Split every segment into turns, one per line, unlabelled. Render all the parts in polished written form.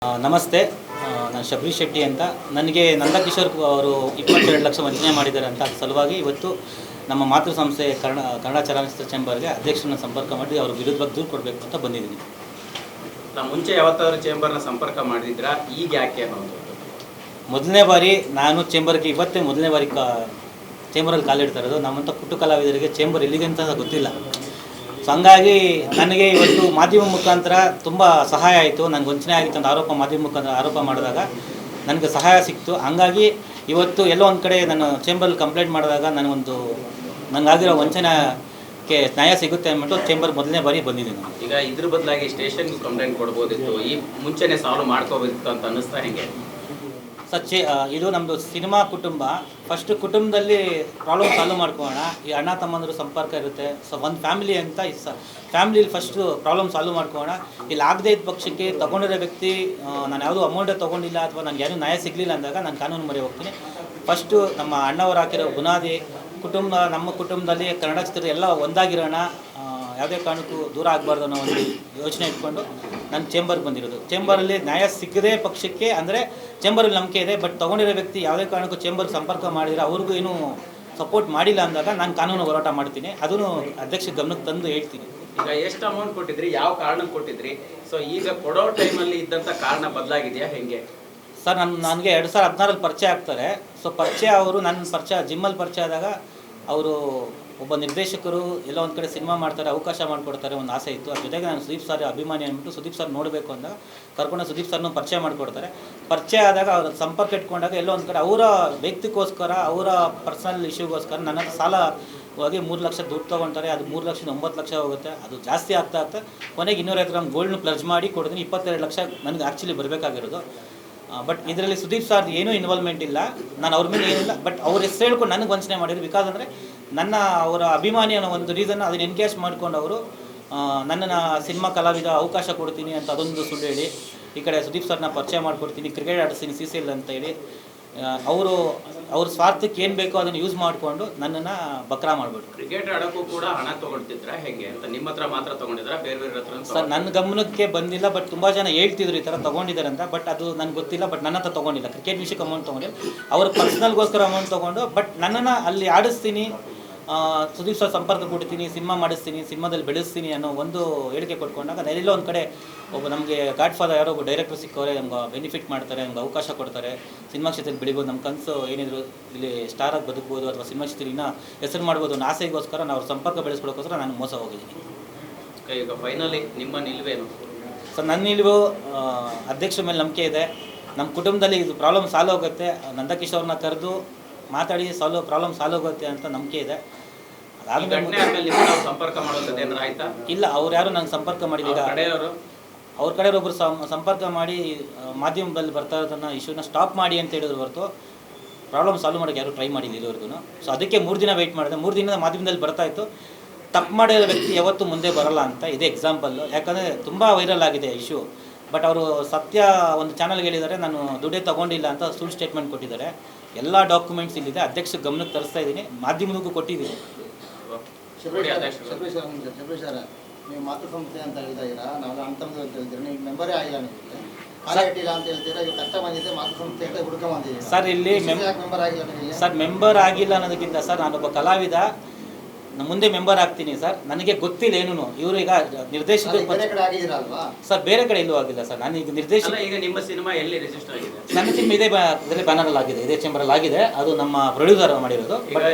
ನಮಸ್ತೆ. ನಾನು ಶಬರೀಶ್ ಶೆಟ್ಟಿ ಅಂತ. ನನಗೆ ನಂದಕಿಶೋರ್ ಅವರು 22 ಲಕ್ಷ ವಂಚನೆ ಮಾಡಿದ್ದಾರೆ ಅಂತ ಸಲುವಾಗಿ ಇವತ್ತು ನಮ್ಮ ಮಾತೃ ಸಂಸ್ಥೆ ಕನ್ನಡ ಚಲನಚಿತ್ರ ಚೇಂಬರ್ಗೆ ಅಧ್ಯಕ್ಷರನ್ನ ಸಂಪರ್ಕ ಮಾಡಿ ಅವ್ರ ವಿರುದ್ಧವಾಗಿ ದೂರು ಕೊಡಬೇಕು ಅಂತ ಬಂದಿದ್ದೀನಿ.
ನಾವು ಮುಂಚೆ ಯಾವತ್ತಾದ್ರೂ ಚೇಂಬರ್ನ ಸಂಪರ್ಕ ಮಾಡಿದ್ರಾ? ಈಗ ಯಾಕೆ ಅನ್ನೋದು
ಮೊದಲನೇ ಬಾರಿ ನಾನು ಚೇಂಬರ್ಗೆ ಇವತ್ತೇ ಮೊದಲನೇ ಬಾರಿ ಚೇಂಬರಲ್ಲಿ ಕಾಲಿಡ್ತಾ ಇರೋದು. ನಮ್ಮಂಥ ಕುಟ್ಟು ಕಲಾವಿದರಿಗೆ ಚೇಂಬರ್ ಎಲ್ಲಿದೆ ಅಂತ ಗೊತ್ತಿಲ್ಲ. ಸೊ ಹಂಗಾಗಿ ನನಗೆ ಇವತ್ತು ಮಾಧ್ಯಮ ಮುಖಾಂತರ ತುಂಬ ಸಹಾಯ ಆಯಿತು. ನನಗೆ ವಂಚನೆ ಆಗಿತ್ತು ಅಂತ ಮಾಧ್ಯಮ ಮುಖಾಂತರ ಆರೋಪ ಮಾಡಿದಾಗ ನನಗೆ ಸಹಾಯ ಸಿಕ್ತು. ಹಂಗಾಗಿ ಇವತ್ತು ಎಲ್ಲೋ ಒಂದು ಕಡೆ ನಾನು ಚೇಂಬರಲ್ಲಿ ಕಂಪ್ಲೇಂಟ್ ಮಾಡಿದಾಗ ನನಗಾಗಿರೋ ವಂಚನೆಗೆ ನ್ಯಾಯ ಸಿಗುತ್ತೆ ಅಂದ್ಬಿಟ್ಟು ಚೇಂಬರ್ ಮೊದಲನೇ ಬಾರಿ ಬಂದಿದ್ದೀನಿ.
ಈಗ ಇದ್ರ ಬದಲಾಗಿ ಸ್ಟೇಷನ್ಗೆ ಕಂಪ್ಲೇಂಟ್ ಕೊಡ್ಬೋದಿತ್ತು, ಈ ಮುಂಚೆನೇ ಸಾಲ್ವ್ ಮಾಡ್ಕೋಬೇಕಿತ್ತು ಅಂತ ಅನ್ನಿಸ್ತಾ ಹೆಂಗೆ?
ಇದು ನಮ್ಮದು ಸಿನಿಮಾ ಕುಟುಂಬ. ಫಸ್ಟ್ ಕುಟುಂಬದಲ್ಲಿ ಪ್ರಾಬ್ಲಮ್ ಸಾಲ್ವ್ ಮಾಡ್ಕೊಳ್ಳೋಣ. ಈ ಅಣ್ಣ ತಮ್ಮಂದರು ಸಂಪರ್ಕ ಇರುತ್ತೆ. ಸೊ ಒಂದು ಫ್ಯಾಮಿಲಿ ಅಂತ ಫ್ಯಾಮಿಲಿಲಿ ಫಸ್ಟು ಪ್ರಾಬ್ಲಮ್ ಸಾಲ್ವ್ ಮಾಡ್ಕೊಳ್ಳೋಣ. ಇಲ್ಲಿ ಆಗದೇ ಇದ್ದ ಪಕ್ಷಕ್ಕೆ ತೊಗೊಂಡಿರೋ ವ್ಯಕ್ತಿ ನಾನು ಯಾವುದೂ ಅಮೌಂಟೇ ತೊಗೊಂಡಿಲ್ಲ ಅಥವಾ ನನಗೆ ಯಾರೂ ನ್ಯಾಯ ಸಿಗಲಿಲ್ಲ ಅಂದಾಗ ನಾನು ಕಾನೂನು ಮೊರೆ ಹೋಗ್ತೀನಿ. ಫಸ್ಟು ನಮ್ಮ ಅಣ್ಣವ್ರು ಹಾಕಿರೋ ಬುನಾದಿ ನಮ್ಮ ಕುಟುಂಬದಲ್ಲಿ ಕನ್ನಡ ಚಿತ್ರ ಎಲ್ಲ ಒಂದಾಗಿರೋಣ, ಯಾವುದೇ ಕಾರಣಕ್ಕೂ ದೂರ ಆಗಬಾರ್ದು ಅನ್ನೋ ಒಂದು ಯೋಚನೆ ಇಟ್ಕೊಂಡು ನಾನು ಚೇಂಬರ್ಗೆ ಬಂದಿರೋದು. ಚೇಂಬರಲ್ಲಿ ನ್ಯಾಯ ಸಿಗದೇ ಪಕ್ಷಕ್ಕೆ ಅಂದರೆ ಚೇಂಬರಲ್ಲಿ ನಂಬಿಕೆ ಇದೆ, ಬಟ್ ತೊಗೊಂಡಿರೋ ವ್ಯಕ್ತಿ ಯಾವುದೇ ಕಾರಣಕ್ಕೂ ಚೇಂಬರ್ಗೆ ಸಂಪರ್ಕ ಮಾಡಿದರೆ ಅವ್ರಿಗೂ ಏನೂ ಸಪೋರ್ಟ್ ಮಾಡಿಲ್ಲ ಅಂದಾಗ ನಾನು ಕಾನೂನು ಹೋರಾಟ ಮಾಡ್ತೀನಿ. ಅದನ್ನು ಅಧ್ಯಕ್ಷ ಗಮನಕ್ಕೆ ತಂದು ಹೇಳ್ತೀನಿ.
ಈಗ ಎಷ್ಟು ಅಮೌಂಟ್ ಕೊಟ್ಟಿದ್ರಿ, ಯಾವ ಕಾರಣಕ್ಕೆ ಕೊಟ್ಟಿದ್ರಿ? ಸೊ ಈಗ ಕೊಡೋ ಟೈಮಲ್ಲಿ ಇದ್ದಂಥ ಕಾರಣ ಬದಲಾಗಿದೆಯಾ ಹೆಂಗೆ?
ಸರ್ ನನಗೆ 2016 ಪರಿಚಯ ಆಗ್ತಾರೆ. ಸೊ ನನ್ನ ಪರಿಚಯ ಜಿಮ್ಮಲ್ಲಿ ಪರಿಚಯ ಆದಾಗ ಅವರು ಒಬ್ಬ ನಿರ್ದೇಶಕರು ಎಲ್ಲ ಒಂದು ಕಡೆ ಸಿನಿಮಾ ಮಾಡ್ತಾರೆ, ಅವಕಾಶ ಮಾಡಿಕೊಡ್ತಾರೆ, ಒಂದು ಆಸೆ ಇತ್ತು. ಅದ್ರ ಜೊತೆಗೆ ನಾನು ಸುದೀಪ್ ಸರ್ ಅಭಿಮಾನಿ ಅಂದ್ಬಿಟ್ಟು ಸುದೀಪ್ ಸರ್ ನೋಡಬೇಕು ಅಂದಾಗ ಕರ್ಕೊಂಡು ಸುದೀಪ್ ಸರ್ನೂ ಪರಿಚಯ ಮಾಡಿಕೊಡ್ತಾರೆ. ಪರಿಚಯ ಆದಾಗ ಅವ್ರ ಸಂಪರ್ಕ ಇಟ್ಕೊಂಡಾಗ ಎಲ್ಲೋ ಒಂದು ಕಡೆ ಅವರ ವ್ಯಕ್ತಿಗೋಸ್ಕರ ಅವರ ಪರ್ಸನಲ್ ಇಶ್ಯೂಗೋಸ್ಕರ ನನ್ನ ಹತ್ರ ಸಾಲ ಹೋಗಿ 3 ಲಕ್ಷ ದುಡ್ಡು ತೊಗೊಳ್ತಾರೆ. ಅದು 3 ಲಕ್ಷದಿಂದ 9 ಲಕ್ಷ ಹೋಗುತ್ತೆ. ಅದು ಜಾಸ್ತಿ ಆಗ್ತಾ ಕೊನೆಗೆ 250 ಗ್ರಾಮ್ ಗೋಲ್ಡ್ನ ಪ್ಲಜ್ ಮಾಡಿ ಕೊಡ್ತೀನಿ. 22 ಲಕ್ಷ ನನಗೆ ಆ್ಯಕ್ಚುಲಿ ಬರಬೇಕಾಗಿರೋದು. ಬಟ್ ಇದರಲ್ಲಿ ಸುದೀಪ್ ಸರ್ ಏನೂ ಇನ್ವಾಲ್ವ್ಮೆಂಟ್ ಇಲ್ಲ, ನಾನು ಅವ್ರ ಮೇಲೆ ಏನಿಲ್ಲ. ಬಟ್ ಅವ್ರ ಹೆಸರು ಹೇಳ್ಕೊಂಡು ನನಗೆ ವಂಚನೆ ಮಾಡಿದ್ರು. ಬಿಕಾಸ್ ಅಂದರೆ ಅವರ ಅಭಿಮಾನಿ ಅನ್ನೋ ಒಂದು ರೀಸನ್ ಅದನ್ನು ಎನ್ಕ್ಯಾಶ್ ಮಾಡ್ಕೊಂಡು ಅವರು ನನ್ನನ್ನು ಸಿನಿಮಾ ಕಲಾವಿದ ಅವಕಾಶ ಕೊಡ್ತೀನಿ ಅಂತ ಅದೊಂದು ಸುಳ್ಳು ಹೇಳಿ, ಈ ಕಡೆ ಸುದೀಪ್ ಸರ್ನ ಪರಿಚಯ ಮಾಡಿಕೊಡ್ತೀನಿ, ಕ್ರಿಕೆಟ್ ಆಡಿಸ್ತೀನಿ CCL ಅಂತ ಹೇಳಿ ಅವ್ರ ಸ್ವಾರ್ಥಕ್ಕೆ ಏನು ಬೇಕೋ ಅದನ್ನು ಯೂಸ್ ಮಾಡಿಕೊಂಡು ನನ್ನನ್ನು ಬಕ್ರಾ ಮಾಡಿಬಿಟ್ರು.
ಕ್ರಿಕೆಟ್ ಆಡೋಕ್ಕೂ ಕೂಡ ಹಣ ತೊಗೊಳ್ತಿದ್ರಾ ಹೆಂಗೆ ಅಂತ? ನಿಮ್ಮ ಹತ್ರ ಮಾತ್ರ ತೊಗೊಂಡಿದ್ರಾ, ಬೇರೆ ಹತ್ರ?
ಸರ್ ನನ್ನ ಗಮನಕ್ಕೆ ಬಂದಿಲ್ಲ, ಬಟ್ ತುಂಬ ಜನ ಹೇಳ್ತಿದ್ರು ಈ ಥರ ತೊಗೊಂಡಿದ್ದಾರೆ ಅಂತ. ಬಟ್ ಅದು ನನಗೆ ಗೊತ್ತಿಲ್ಲ. ಬಟ್ ನನ್ನ ಹತ್ರ ತೊಗೊಂಡಿಲ್ಲ, ಕ್ರಿಕೆಟ್ ವಿಷಯಕ್ಕೆ ಅಮೌಂಟ್ ತೊಗೊಂಡಿಲ್ಲ. ಅವ್ರ ಪರ್ಸ್ನಲ್ಗೋಸ್ಕರ ಅಮೌಂಟ್ ತೊಗೊಂಡು ಬಟ್ ನನ್ನನ್ನು ಅಲ್ಲಿ ಆಡಿಸ್ತೀನಿ, ಸುದೀಪ್ ಸರ್ ಸಂಪರ್ಕ ಕೊಡ್ತೀನಿ, ಸಿನಿಮಾ ಮಾಡಿಸ್ತೀನಿ, ಸಿನಿಮಾದಲ್ಲಿ ಬೆಳೆಸ್ತೀನಿ ಅನ್ನೋ ಒಂದು ಹೇಳಿಕೆ ಕೊಟ್ಕೊಂಡಾಗ ಎಲ್ಲೋ ಒಂದು ಕಡೆ ಒಬ್ಬ ನಮಗೆ ಗಾಡ್ ಫಾದರ್ ಯಾರೋ ಒಬ್ಬ ಡೈರೆಕ್ಟರ್ ಸಿಕ್ಕವರೆ ನಮ್ಗೆ ಬೆನಿಫಿಟ್ ಮಾಡ್ತಾರೆ, ನಮ್ಗೆ ಅವಕಾಶ ಕೊಡ್ತಾರೆ, ಸಿನಿಮಾ ಕ್ಷೇತ್ರದಲ್ಲಿ ಬೆಳಿಬೋದು, ನಮ್ಮ ಕನಸು ಏನಿದ್ರು ಇಲ್ಲಿ ಸ್ಟಾರಾಗಿ ಬದುಕ್ಬೋದು ಅಥವಾ ಸಿನಿಮಾ ಕ್ಷೇತ್ರದಿಂದ ಹೆಸರು ಮಾಡ್ಬೋದು ಅನ್ನೋ ಆಸೆಗೋಸ್ಕರ ನಾವು ಅವ್ರ ಸಂಪರ್ಕ ಬೆಳೆಸ್ಕೊಳ್ಳೋಕ್ಕೋಸ್ಕರ ನಾನು ಮೋಸ ಹೋಗಿದ್ದೀನಿ.
ಈಗ ಫೈನಲಿ ನಿಮ್ಮ ನಿಲುವೇನು?
ಸರ್ ನನ್ನ ನಿಲುವು ಅಧ್ಯಕ್ಷರ ಮೇಲೆ ನಂಬಿಕೆ ಇದೆ. ನಮ್ಮ ಕುಟುಂಬದಲ್ಲಿ ಇದು ಪ್ರಾಬ್ಲಮ್ ಸಾಲ್ವ್ ಹೋಗುತ್ತೆ, ನಂದಕಿಶೋರ್ನ ಕರೆದು ಮಾತಾಡಿ ಪ್ರಾಬ್ಲಮ್ ಸಾಲ್ವ್ ಹೋಗುತ್ತೆ ಅಂತ ನಂಬಿಕೆ ಇದೆ.
ಸಂಪರ್ಕ ಮಾಡೋದು ಆಯ್ತಾ?
ಇಲ್ಲ, ಅವ್ರು ಯಾರು ನಂಗೆ ಸಂಪರ್ಕ ಮಾಡಿಲ್ಲ. ಅವ್ರ ಕಡೆಯವರು ಸಂಪರ್ಕ ಮಾಡಿ ಮಾಧ್ಯಮದಲ್ಲಿ ಬರ್ತಾ ಇರೋದನ್ನು ಇಶ್ಯೂನ ಸ್ಟಾಪ್ ಮಾಡಿ ಅಂತ ಹೇಳಿದ್ರು ಹೊರತು ಪ್ರಾಬ್ಲಮ್ ಸಾಲ್ವ್ ಮಾಡೋಕ್ಕೆ ಯಾರು ಟ್ರೈ ಮಾಡಿಲ್ಲ ಇಲ್ಲಿವರೆಗೂ. ಸೊ ಅದಕ್ಕೆ 3 ದಿನ ವೆಯ್ಟ್ ಮಾಡಿದೆ. 3 ದಿನದ ಮಾಧ್ಯಮದಲ್ಲಿ ಬರ್ತಾ ಇತ್ತು, ತಪ್ಪು ಮಾಡಿರೋ ವ್ಯಕ್ತಿ ಯಾವತ್ತೂ ಮುಂದೆ ಬರಲ್ಲ ಅಂತ. ಇದೇ ಎಕ್ಸಾಂಪಲ್ಲು. ಯಾಕಂದರೆ ತುಂಬ ವೈರಲ್ ಆಗಿದೆ ಇಶ್ಯೂ. ಬಟ್ ಅವರು ಸತ್ಯ ಒಂದು ಚಾನಲ್ಗೆ ಹೇಳಿದ್ದಾರೆ, ನಾನು ದುಡ್ಡೇ ತೊಗೊಂಡಿಲ್ಲ ಅಂತ ಸುಳ್ಳು ಸ್ಟೇಟ್ಮೆಂಟ್ ಕೊಟ್ಟಿದ್ದಾರೆ. ಎಲ್ಲ ಡಾಕ್ಯುಮೆಂಟ್ಸ್ ಇಲ್ಲಿದೆ, ಅಧ್ಯಕ್ಷ ಗಮನಕ್ಕೆ ತರಿಸ್ತಾ ಇದ್ದೀನಿ, ಮಾಧ್ಯಮದಕ್ಕೂ ಕೊಟ್ಟಿದ್ದೀನಿ.
ನೀವು ಮಾತೃ ಸಂಸ್ಥೆ ಅಂತ ಹೇಳ್ತಾ ಇದ್ದೀರಾ, ನಾವು ಅಂತಂದು ಅಂತ ಹೇಳ್ತೀರಾ, ನೀವು ಮೆಂಬರೇ ಆಗಿಲ್ಲ, ನಿಮಗೆ ಕಾಲ ಇಟ್ಟಿಲ್ಲ ಅಂತ ಹೇಳ್ತೀರಾ. ಈಗ ಕಷ್ಟ ಬಂದಿದೆ, ಮಾತೃ ಸಂಸ್ಥೆ ಅಂತ ಹುಡುಕ ಬಂದಿದ್ದೀರಾ
ಸರ್. ಇಲ್ಲಿ
ಮೆಂಬರ್ ಆಗಿಲ್ಲ
ಸರ್, ಮೆಂಬರ್ ಆಗಿಲ್ಲ ಅನ್ನೋದಕ್ಕಿಂತ ಸರ್ ನಾನೊಬ್ಬ ಕಲಾವಿದ, ಮುಂದೆ ಮೆಂಬರ್ ಆಗ್ತೀನಿ ಸರ್. ನನಗೆ ಗೊತ್ತಿಲ್ಲ ಏನೂ. ಇವರು ಈಗ ನಿರ್ದೇಶಕರು ಸರ್ ಬೇರೆ ಕಡೆ ಎಲ್ಲೂ ಆಗಿಲ್ಲ ಸರ್. ನಾನು ಈಗ ನಿರ್ದೇಶಕ.
ಈಗ ನಿಮ್ಮ ಸಿನಿಮಾ ಎಲ್ಲಿ ರಿಜಿಸ್ಟರ್ ಆಗಿದೆ?
ನನ್ನ ಸಿನಿಮಾ ಇದೇ ಬ್ಯಾನರಲ್ಲಿ ಆಗಿದೆ, ಇದೇ ಚೇಂಬರಲ್ಲಿ ಆಗಿದೆ. ಅದು ನಮ್ಮ ಪ್ರೊಡ್ಯೂಸರ್ ಮಾಡಿರೋದು.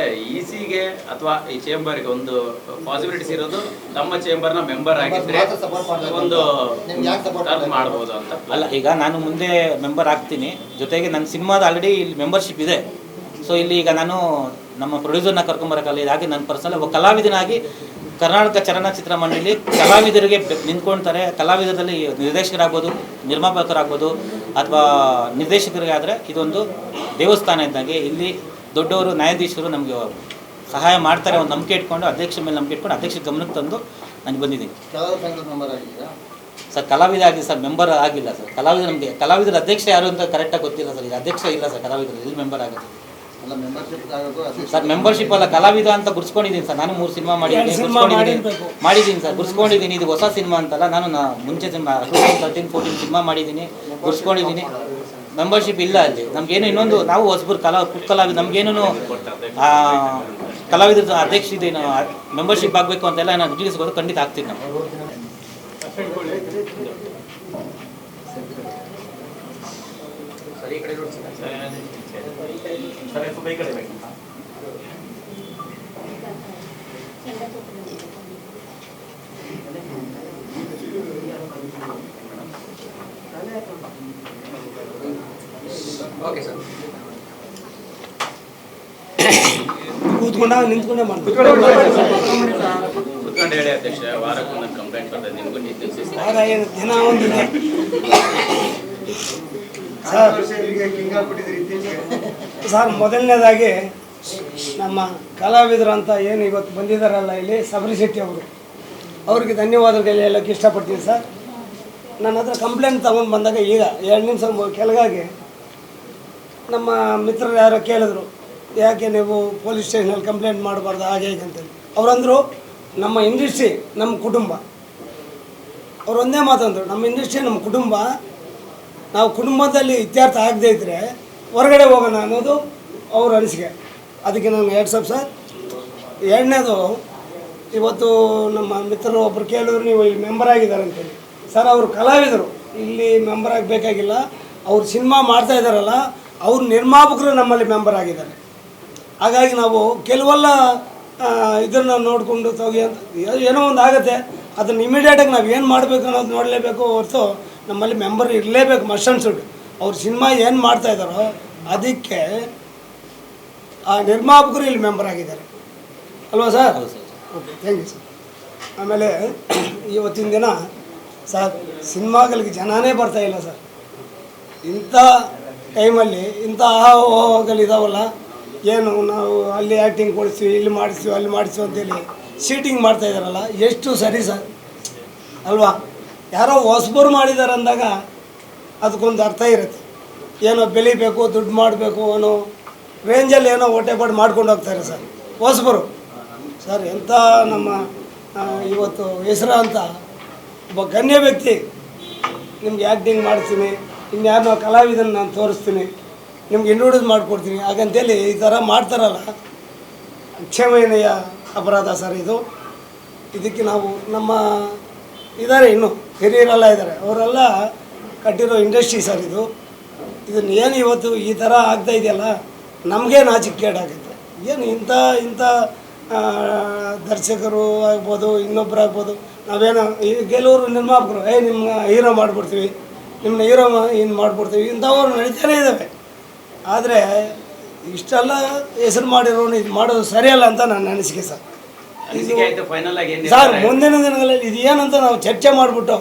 ಈಸಿಗೆ ಅಥವಾ ಈ ಚೇಂಬರ್ಗೆ ಒಂದು ಪಾಸಿಬಿಲಿಟೀಸ್ ಇರೋದು, ನಮ್ಮ ಚೇಂಬರ್ನ ಮೆಂಬರ್ ಆಗಿದ್ರೆ ಒಂದು ಮಾಡ್ಬೋದು ಅಂತ.
ಅಲ್ಲ, ಈಗ ನಾನು ಮುಂದೆ ಮೆಂಬರ್ ಆಗ್ತೀನಿ, ಜೊತೆಗೆ ನನ್ನ ಸಿನಿಮಾದ ಆಲ್ರೆಡಿ ಇಲ್ಲಿ ಮೆಂಬರ್ಶಿಪ್ ಇದೆ. ಸೊ ಇಲ್ಲಿ ಈಗ ನಾನು ನಮ್ಮ ಪ್ರೊಡ್ಯೂಸರ್ನ ಕರ್ಕೊಂಬರೋಕ್ಕಲ್ಲ, ಇದಾಗಿ ನನ್ನ ಪರ್ಸನಲ್ ಒಬ್ಬ ಕಲಾವಿದನಾಗಿ ಕರ್ನಾಟಕ ಚಲನಚಿತ್ರ ಮಂಡಳಿ ಕಲಾವಿದರಿಗೆ ನಿಂತ್ಕೊಳ್ತಾರೆ. ಕಲಾವಿದರಲ್ಲಿ ನಿರ್ದೇಶಕರಾಗ್ಬೋದು, ನಿರ್ಮಾಪಕರಾಗ್ಬೋದು ಅಥವಾ ನಿರ್ದೇಶಕರಿಗೆ ಆದರೆ ಇದೊಂದು ದೇವಸ್ಥಾನ ಇದ್ದಂಗೆ. ಇಲ್ಲಿ ದೊಡ್ಡವರು ನ್ಯಾಯಾಧೀಶರು ನಮಗೆ ಸಹಾಯ ಮಾಡ್ತಾರೆ, ಒಂದು ನಂಬಿಕೆ ಇಟ್ಕೊಂಡು ಅಧ್ಯಕ್ಷ ಮೇಲೆ ನಂಬಿಕೆ ಇಟ್ಕೊಂಡು ಅಧ್ಯಕ್ಷ ಗಮನಕ್ಕೆ ತಂದು ನಾನು ಬಂದಿದ್ದೀನಿ. ಸರ್ ಕಲಾವಿದ ಆಗಿದೆ ಸರ್, ಮೆಂಬರ್ ಆಗಿಲ್ಲ ಸರ್. ಕಲಾವಿದ ನಮಗೆ ಕಲಾವಿದರ ಅಧ್ಯಕ್ಷ ಯಾರು ಅಂತ ಕರೆಕ್ಟಾಗಿ ಗೊತ್ತಿಲ್ಲ ಸರ್. ಈಗ ಅಧ್ಯಕ್ಷ ಇಲ್ಲ ಸರ್, ಕಲಾವಿದರು ಎಲ್ಲಿ ಮೆಂಬರ್ ಆಗುತ್ತೆ?
ಅಲ್ಲ ಮೆಂಬರ್ಶಿಪ್ ಆಗೋದು
ಸರ್ ಮೆಂಬರ್ಶಿಪ್ ಅಲ್ಲ, ಕಲಾವಿದ ಅಂತ ಗುರ್ಸ್ಕೊಂಡಿದ್ದೀನಿ ಸರ್. ನಾನು 3 ಸಿನಿಮಾ ಮಾಡಿದ್ದೀನಿ ಸರ್, ಗುರ್ಸ್ಕೊಂಡಿದ್ದೀನಿ. ಇದು ಹೊಸ ಸಿನಿಮಾ ಅಂತಲ್ಲ, ನಾನು ಮುಂಚೆ ಸಿನಿಮಾ 13-14 ಸಿನಿಮಾ ಮಾಡಿದ್ದೀನಿ, ಗುರ್ಸ್ಕೊಂಡಿದ್ದೀನಿ. ಮೆಂಬರ್ಶಿಪ್ ಇಲ್ಲ ಅಲ್ಲಿ ನಮಗೇನು. ಇನ್ನೊಂದು ನಾವು ಹೊಸಬರು ಕಲಾವಿದ, ನಮಗೇನು ಕಲಾವಿದ್ರ ಅಧ್ಯಕ್ಷ ಇದೆ, ಮೆಂಬರ್ಶಿಪ್ ಆಗಬೇಕು ಅಂತೆಲ್ಲ ನಾನು ತಿಳಿಸ್ಬೋದು, ಖಂಡಿತ ಆಗ್ತೀನಿ ನಾವು.
Okay sir.
ಕೂತ್ಕೊಂಡಾಗ ನಿಂತ್ಕೊಂಡೇ ಮಾಡ್ತೀವಿ.
ಕುತ್ಕೊಂಡು ಹೇಳಿ ಅಧ್ಯಕ್ಷ, ವಾರಕ್ಕೊಂದೊಂದು ಕಂಪ್ಲೇಂಟ್ ಬರ್ತದೆ ನಿಮಗೂ
ವಾರ ಏನು ದಿನ ಒಂದಿದೆ ಸರ್. ಮೊದಲನೇದಾಗಿ ನಮ್ಮ ಕಲಾವಿದರು ಅಂತ ಏನು ಇವತ್ತು ಬಂದಿದ್ದಾರಲ್ಲ ಇಲ್ಲಿ ಸಬರಿ ಶೆಟ್ಟಿ ಅವರು, ಅವ್ರಿಗೆ ಧನ್ಯವಾದಗಳು ಹೇಳೋಕ್ಕೆ ಇಷ್ಟಪಡ್ತೀನಿ ಸರ್. ನನ್ನ ಹತ್ರ ಕಂಪ್ಲೇಂಟ್ ತೊಗೊಂಡು ಬಂದಾಗ ಈಗ 2 ನಿಮಿಷ ಕೆಳಗಾಗಿ ನಮ್ಮ ಮಿತ್ರರು ಯಾರೋ ಕೇಳಿದ್ರು, ಯಾಕೆ ನೀವು ಪೊಲೀಸ್ ಸ್ಟೇಷನಲ್ಲಿ ಕಂಪ್ಲೇಂಟ್ ಮಾಡಬಾರ್ದು ಹಾಗೆ ಹೇಗೆ ಅಂತೇಳಿ. ಅವರಂದರು ನಮ್ಮ ಇಂಡಸ್ಟ್ರಿ ನಮ್ಮ ಕುಟುಂಬ. ಅವ್ರು ಒಂದೇ ಮಾತಂದರು, ನಮ್ಮ ಇಂಡಸ್ಟ್ರಿ ನಮ್ಮ ಕುಟುಂಬ, ನಾವು ಕುಟುಂಬದಲ್ಲಿ ಇತ್ಯರ್ಥ ಆಗದೇ ಇದ್ದರೆ ಹೊರಗಡೆ ಹೋಗೋಣ ಅನ್ನೋದು ಅವ್ರ ಅನಿಸಿಕೆ. ಅದಕ್ಕೆ ನಾನು ವಾಟ್ಸಪ್ ಸರ್. ಎರಡನೇದು, ಇವತ್ತು ನಮ್ಮ ಮಿತ್ರರು ಒಬ್ಬರು ಕೇಳಿದ್ರು ನೀವು ಇಲ್ಲಿ ಮೆಂಬರ್ ಆಗಿದ್ದಾರೆ ಅಂತೇಳಿ. ಸರ್ ಅವರು ಕಲಾವಿದರು, ಇಲ್ಲಿ ಮೆಂಬರ್ ಆಗಬೇಕಾಗಿಲ್ಲ. ಅವ್ರು ಸಿನಿಮಾ ಮಾಡ್ತಾ ಇದ್ದಾರಲ್ಲ, ಅವ್ರ ನಿರ್ಮಾಪಕರು ನಮ್ಮಲ್ಲಿ ಮೆಂಬರ್ ಆಗಿದ್ದಾರೆ. ಹಾಗಾಗಿ ನಾವು ಕೆಲವೆಲ್ಲ ಇದನ್ನು ನೋಡಿಕೊಂಡು ಹೋಗಿ ಅಂತ ಏನೋ ಒಂದು ಆಗುತ್ತೆ, ಅದನ್ನು ಇಮಿಡಿಯೇಟಾಗಿ ನಾವು ಏನು ಮಾಡಬೇಕು ಅನ್ನೋದು ನೋಡಲೇಬೇಕು ಹೊರತು ನಮ್ಮಲ್ಲಿ ಮೆಂಬರ್ ಇರಲೇಬೇಕು, ಮಸ್ಟ್ ಆ್ಯಂಡ್ ಶುಡ್. ಅವ್ರ ಸಿನಿಮಾ ಏನು ಮಾಡ್ತಾಯಿದ್ದಾರೋ ಅದಕ್ಕೆ ಆ ನಿರ್ಮಾಪಕರು ಇಲ್ಲಿ ಮೆಂಬರ್ ಆಗಿದ್ದಾರೆ ಅಲ್ವಾ sir? Okay, thank you sir. ಆಮೇಲೆ ಇವತ್ತಿನ ದಿನ ಸರ್ ಸಿನಿಮಾಗಳಿಗೆ ಜನನೇ ಬರ್ತಾಯಿಲ್ಲ ಸರ್. ಇಂಥ ಟೈಮಲ್ಲಿ ಇಂಥ ಆಹೋಗಳಿದಾವಲ್ಲ, ಏನು ನಾವು ಅಲ್ಲಿ ಆ್ಯಕ್ಟಿಂಗ್ ಕೊಡಿಸ್ತೀವಿ, ಇಲ್ಲಿ ಮಾಡಿಸ್ತೀವಿ, ಅಲ್ಲಿ ಮಾಡಿಸ್ತೀವಿ ಅಂತೇಳಿ ಶೀಟಿಂಗ್ ಮಾಡ್ತಾಯಿದ್ದಾರಲ್ಲ, ಎಷ್ಟು ಸರಿ ಸರ್ ಅಲ್ವಾ? ಯಾರೋ ಹೊಸಬರು ಮಾಡಿದ್ದಾರೆ ಅಂದಾಗ ಅದಕ್ಕೊಂದು ಅರ್ಥ ಇರುತ್ತೆ. ಏನೋ ಬೆಳಿಬೇಕು, ದುಡ್ಡು ಮಾಡಬೇಕು ಅನ್ನೋ ರೇಂಜಲ್ಲಿ ಏನೋ ಹೊಟ್ಟೆಪಾಡು ಮಾಡ್ಕೊಂಡು ಹೋಗ್ತಾರೆ ಸರ್ ಹೊಸಬರು. ಸರ್ ಎಂಥ ನಮ್ಮ ಇವತ್ತು ಹೆಸರು ಅಂತ ಒಬ್ಬ ಗಣ್ಯ ವ್ಯಕ್ತಿ, ನಿಮ್ಗೆ ಆ್ಯಕ್ಟಿಂಗ್ ಮಾಡ್ತೀನಿ, ಇನ್ಯಾರನ್ನೋ ಕಲಾವಿದನ್ನು ನಾನು ತೋರಿಸ್ತೀನಿ, ನಿಮ್ಗೆ ಇಂಟ್ರೊಡ್ಯೂಸ್ ಮಾಡಿಕೊಡ್ತೀನಿ ಹಾಗಂತೇಳಿ ಈ ಥರ ಮಾಡ್ತಾರಲ್ಲ, ಕ್ಷಮನೀಯ ಅಪರಾಧ ಸರ್ ಇದು. ಇದಕ್ಕೆ ನಾವು ನಮ್ಮ ಇದ್ದಾರೆ ಇನ್ನೂ ಹಿರಿಯರೆಲ್ಲ ಇದ್ದಾರೆ, ಅವರೆಲ್ಲ ಕಟ್ಟಿರೋ ಇಂಡಸ್ಟ್ರಿ ಸರ್ ಇದು. ಇದನ್ನು ಏನು ಇವತ್ತು ಈ ಥರ ಆಗ್ತಾ ಇದೆಯಲ್ಲ, ನಮಗೇ ನಾಚಿಕೆಗೇಡಾಗುತ್ತೆ. ಏನು ಇಂಥ ದರ್ಶಕರು ಆಗ್ಬೋದು, ಇನ್ನೊಬ್ಬರು ಆಗ್ಬೋದು, ನಾವೇನೋ ಈ ಕೆಲವರು ನಿರ್ಮಾಪಕರು ನಿಮ್ಮ ಹೀರೋ ಮಾಡಿಬಿಡ್ತೀವಿ, ನಿಮ್ಮನ್ನ ಹೀರೋ ಇನ್ನು ಮಾಡಿಬಿಡ್ತೀವಿ, ಇಂಥವ್ರು ನಡೀತಾನೇ ಇದ್ದಾವೆ. ಆದರೆ ಇಷ್ಟೆಲ್ಲ ಹೆಸರು ಮಾಡಿರೋನು ಇದು ಮಾಡೋದು ಸರಿಯಲ್ಲ ಅಂತ ನನ್ನ ಅನಿಸಿಕೆ ಸರ್. ಸರ್ ಮುಂದಿನ ದಿನಗಳಲ್ಲಿ ಇದು ಏನಂತ ನಾವು ಚರ್ಚೆ ಮಾಡಿಬಿಟ್ಟು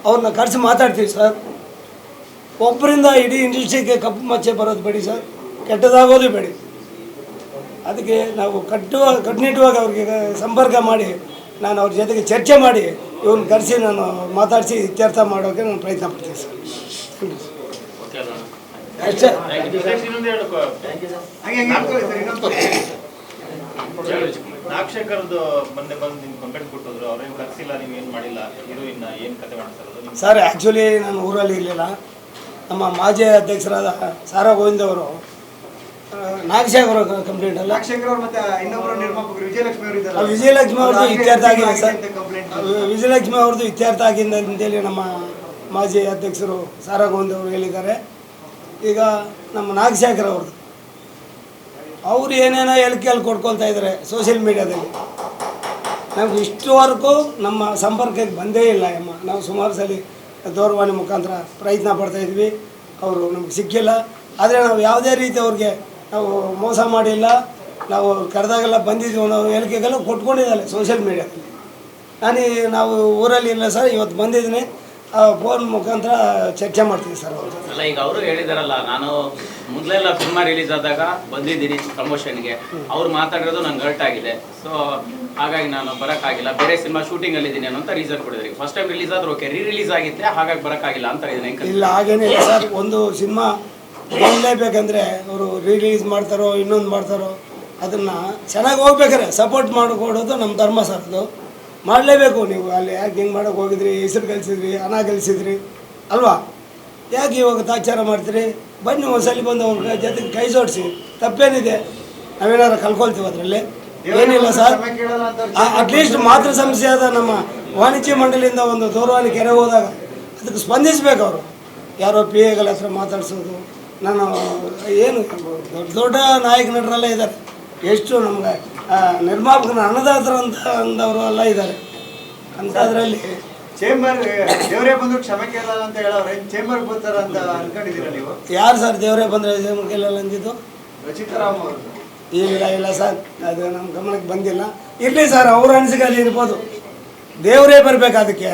ಅವ್ರನ್ನ ಕರೆಸಿ ಮಾತಾಡ್ತೀವಿ ಸರ್. ಒಬ್ಬರಿಂದ ಇಡೀ ಇಂಡಸ್ಟ್ರಿಗೆ ಕಪ್ಪು ಮಚ್ಚೆ ಬರೋದು ಬೇಡಿ ಸರ್, ಕೆಟ್ಟದಾಗೋದು ಬೇಡಿ. ಅದಕ್ಕೆ ನಾವು ಕಟ್ಟುನಿಟ್ಟುವಾಗಿ ಅವ್ರಿಗೆ ಸಂಪರ್ಕ ಮಾಡಿ ನಾನು ಅವ್ರ ಜೊತೆಗೆ ಚರ್ಚೆ ಮಾಡಿ ಇವ್ರನ್ನ ಕರೆಸಿ ನಾನು ಮಾತಾಡಿಸಿ ಇತ್ಯರ್ಥ ಮಾಡೋಕ್ಕೆ ನಾನು ಪ್ರಯತ್ನ ಪಡ್ತೀನಿ ಸರ್. ಅಷ್ಟೇ.
ನಾಗಶೇಖರ್ದು ಮೊನ್ನೆ ಬಂದು ನಿಮ್ಗೆ ಕಂಪ್ಲೇಂಟ್ ಕೊಟ್ಟಿದ್ರು, ಅವ್ರೇನು ಕರ್ಸಿಲ್ಲ, ನೀವು ಏನು ಮಾಡಿಲ್ಲ, ಹೀರೋಯಿನ್ ಏನು ಕತೆ ಮಾಡ್ತಾರೆ
ಸರ್? ಆ್ಯಕ್ಚುಲಿ ನಾನು ಊರಲ್ಲಿ ಇರಲಿಲ್ಲ. ನಮ್ಮ ಮಾಜಿ ಅಧ್ಯಕ್ಷರಾದ ಸಾರಾ ಗೋವಿಂದ್ ಅವರು ನಾಗಶೇಖರ್ ಅವರ ಕಂಪ್ಲೇಂಟ್ ಅಲ್ಲ, ವಿಜಯಲಕ್ಷ್ಮಿ ಅವ್ರದ್ದು ಇತ್ಯರ್ಥ ಆಗಿದೆ ಸರ್. ವಿಜಯಲಕ್ಷ್ಮಿ ಅವ್ರದ್ದು ಇತ್ಯರ್ಥ ಆಗಿದೆ ಅಂತೇಳಿ ನಮ್ಮ ಮಾಜಿ ಅಧ್ಯಕ್ಷರು ಸಾರಾ ಗೋವಿಂದ್ ಅವರು ಹೇಳಿದ್ದಾರೆ. ಈಗ ನಮ್ಮ ನಾಗಶೇಖರ್ ಅವ್ರದ್ದು ಅವರು ಏನೇನೋ ಹೇಳಿಕೆಯಲ್ಲಿ ಕೊಡ್ಕೊಳ್ತಾ ಇದ್ದಾರೆ ಸೋಷಿಯಲ್ ಮೀಡಿಯಾದಲ್ಲಿ. ನಮ್ಗೆ ಇಷ್ಟುವರೆಗೂ ನಮ್ಮ ಸಂಪರ್ಕಕ್ಕೆ ಬಂದೇ ಇಲ್ಲ ಅಮ್ಮ. ನಾವು ಸುಮಾರು ಸಲ ದೂರವಾಣಿ ಮುಖಾಂತರ ಪ್ರಯತ್ನ ಪಡ್ತಾಯಿದ್ವಿ, ಅವರು ನಮ್ಗೆ ಸಿಕ್ಕಿಲ್ಲ. ಆದರೆ ನಾವು ಯಾವುದೇ ರೀತಿ ಅವ್ರಿಗೆ ನಾವು ಮೋಸ ಮಾಡಿಲ್ಲ. ನಾವು ಕರೆದಾಗೆಲ್ಲ ಬಂದಿದ್ವಿ, ನಾವು ಹೇಳಿಕೆಗೆಲ್ಲ ಕೊಟ್ಕೊಂಡಿದ್ದಾರೆ ಸೋಷಿಯಲ್ ಮೀಡಿಯಾದಲ್ಲಿ. ನಾವು ಊರಲ್ಲಿ ಇಲ್ಲ ಸರ್, ಇವತ್ತು ಬಂದಿದ್ದೀನಿ, ಫೋನ್ ಮುಖಾಂತರ ಚರ್ಚೆ ಮಾಡ್ತೀವಿ ಸರ್.
ಅಲ್ಲ, ಈಗ ಅವರು ಹೇಳಿದಾರಲ್ಲ, ನಾನು ಮೊದಲೆಲ್ಲ ಸಿನಿಮಾ ರಿಲೀಸ್ ಆದಾಗ ಬಂದಿದ್ದೀನಿ ಪ್ರಮೋಷನ್ಗೆ, ಅವ್ರು ಮಾತಾಡಿರೋದು ನಂಗೆ ಹರ್ಟ್ ಆಗಿದೆ, ಸೊ ಹಾಗಾಗಿ ನಾನು ಬರೋಕ್ಕಾಗಿಲ್ಲ, ಬೇರೆ ಸಿನಿಮಾ ಶೂಟಿಂಗಲ್ಲಿ ಇದ್ದೀನಿ ಅನ್ನೋ ರೀಸನ್ ಕೊಡಿದ್ರಿ. ಫಸ್ಟ್ ಟೈಮ್ ರಿಲೀಸ್ ಆದ್ರೆ ಓಕೆ, ರಿಲೀಸ್ ಆಗಿತ್ತೆ ಹಾಗಾಗಿ ಬರೋಕ್ಕಾಗಿಲ್ಲ ಅಂತ ಇದೀನಿ.
ಇಲ್ಲ, ಹಾಗೇನಿಲ್ಲ ಸರ್. ಒಂದು ಸಿನಿಮಾ ಗೆಲ್ಲಲೇಬೇಕಂದ್ರೆ ಅವರು ರಿಲೀಸ್ ಮಾಡ್ತಾರೋ ಇನ್ನೊಂದು ಮಾಡ್ತಾರೋ ಅದನ್ನು ಚೆನ್ನಾಗಿ ಹೋಗ್ಬೇಕಾರೆ ಸಪೋರ್ಟ್ ಮಾಡಿಕೊಡೋದು ನಮ್ಮ ಧರ್ಮ ಸರ್ ಅದು. ಮಾಡಲೇಬೇಕು. ನೀವು ಅಲ್ಲಿ ಯಾಕೆ ಹಿಂಗೆ ಮಾಡೋಕೆ ಹೋಗಿದ್ರಿ, ಹೆಸರು ಗಳಿಸಿದ್ರಿ, ಹಣ ಗಳಿಸಿದ್ರಿ ಅಲ್ವಾ, ಯಾಕೆ ಇವಾಗ ತಾಚಾರ ಮಾಡ್ತೀರಿ? ಬನ್ನಿ ಒಂದ್ಸಲಿ ಬಂದು ಅವ್ರ ಜೊತೆಗೆ ಕೈ ಜೋಡಿಸಿ, ತಪ್ಪೇನಿದೆ? ನಾವೇನಾದ್ರು ಕಲ್ಕೊಳ್ತೀವಿ ಅದರಲ್ಲಿ? ಏನಿಲ್ಲ ಸರ್. ಅಟ್ಲೀಸ್ಟ್ ಮಾತೃ ಸಮಸ್ಯೆ ಆದ ನಮ್ಮ ವಾಣಿಜ್ಯ ಮಂಡಳಿಯಿಂದ ಒಂದು ದೂರವಾಣಿ ಕೆರೆ ಹೋದಾಗ ಅದಕ್ಕೆ ಸ್ಪಂದಿಸಬೇಕು ಅವರು. ಯಾರೋ ಪಿ ಎಗಳ ಹತ್ರ ಮಾತಾಡ್ಸೋದು, ನಾನು ಏನು ದೊಡ್ಡ ದೊಡ್ಡ ನಾಯಕ ನಟರೆಲ್ಲ ಇದ್ದಾರೆ, ಎಷ್ಟು ನಮ್ಗೆ ನಿರ್ಮಾಪಕನ ಅನ್ನದಾತರ ಅಂತ ಅಂದವರು ಎಲ್ಲ ಇದ್ದಾರೆ. ಅಂಥದ್ರಲ್ಲಿ
ಚೇಂಬರ್ ದೇವರೇ ಬಂದು ಕ್ಷಮೆ ಕೇಳಲ್ಲ ಅಂತ ಹೇಳೋರೆ, ಚೇಂಬರ್ಗೆ ಬರ್ತಾರ ಅಂತ ಅನ್ಕೊಂಡಿದ್ದೀರಾ ನೀವು?
ಯಾರು ಸರ್ ದೇವರೇ ಬಂದರೆ ಕೇಳಲ್ಲ ಅಂದಿದ್ದು?
ರಚಿತಾರಾಮ್ ಅವರು.
ಇಲ್ಲ ಸರ್, ಅದು ನಮ್ಮ ಗಮನಕ್ಕೆ ಬಂದಿಲ್ಲ. ಇರಲಿ ಸರ್, ಅವ್ರ ಅನಿಸಿಕೆ ಅಲ್ಲಿ ಇರ್ಬೋದು. ದೇವರೇ ಬರಬೇಕು ಅದಕ್ಕೆ.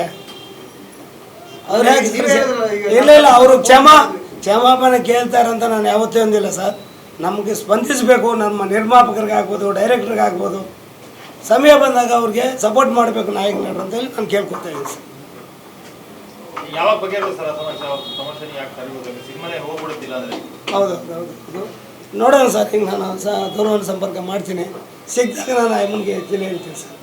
ಅವ್ರು ಯಾಕೆ ಇಲ್ಲ ಅವರು ಕ್ಷಮಾಪಣೆ ಕೇಳ್ತಾರಂತ ನಾನು ಯಾವತ್ತೇ ಒಂದಿಲ್ಲ ಸರ್. ನಮಗೆ ಸ್ಪಂದಿಸಬೇಕು, ನಮ್ಮ ನಿರ್ಮಾಪಕರಿಗೆ ಆಗ್ಬೋದು, ಡೈರೆಕ್ಟ್ರಿಗೆ ಆಗ್ಬೋದು, ಸಮಯ ಬಂದಾಗ ಅವ್ರಿಗೆ ಸಪೋರ್ಟ್ ಮಾಡಬೇಕು ನಾಯಕ ನಟರು ಅಂತೇಳಿ ನಾನು ಕೇಳ್ಕೊತಾ ಇದ್ದೀನಿ ಸರ್.
ಯಾವಾಗ ಬಗೆಹರಿದ ಸರ್ ಸಮಸ್ಯೆ ಯಾಕೆ ಕರಿಬೇಕು? ಸಿನಿಮಾನೇ ಹೋಗ್ಬಿಡುತ್ತಿಲ್ಲ ಅಂದರೆ?
ಹೌದು. ನೋಡೋಣ ಸರ್, ಹಿಂಗೆ ನಾನು ದೂರವಾಣಿ ಸಂಪರ್ಕ ಮಾಡ್ತೀನಿ. ಸಿಕ್ಕಿದಾಗ ನಾನು ಅಮ್ಮನಿಗೆ ಹೇಳ್ತೀನಿ ಸರ್.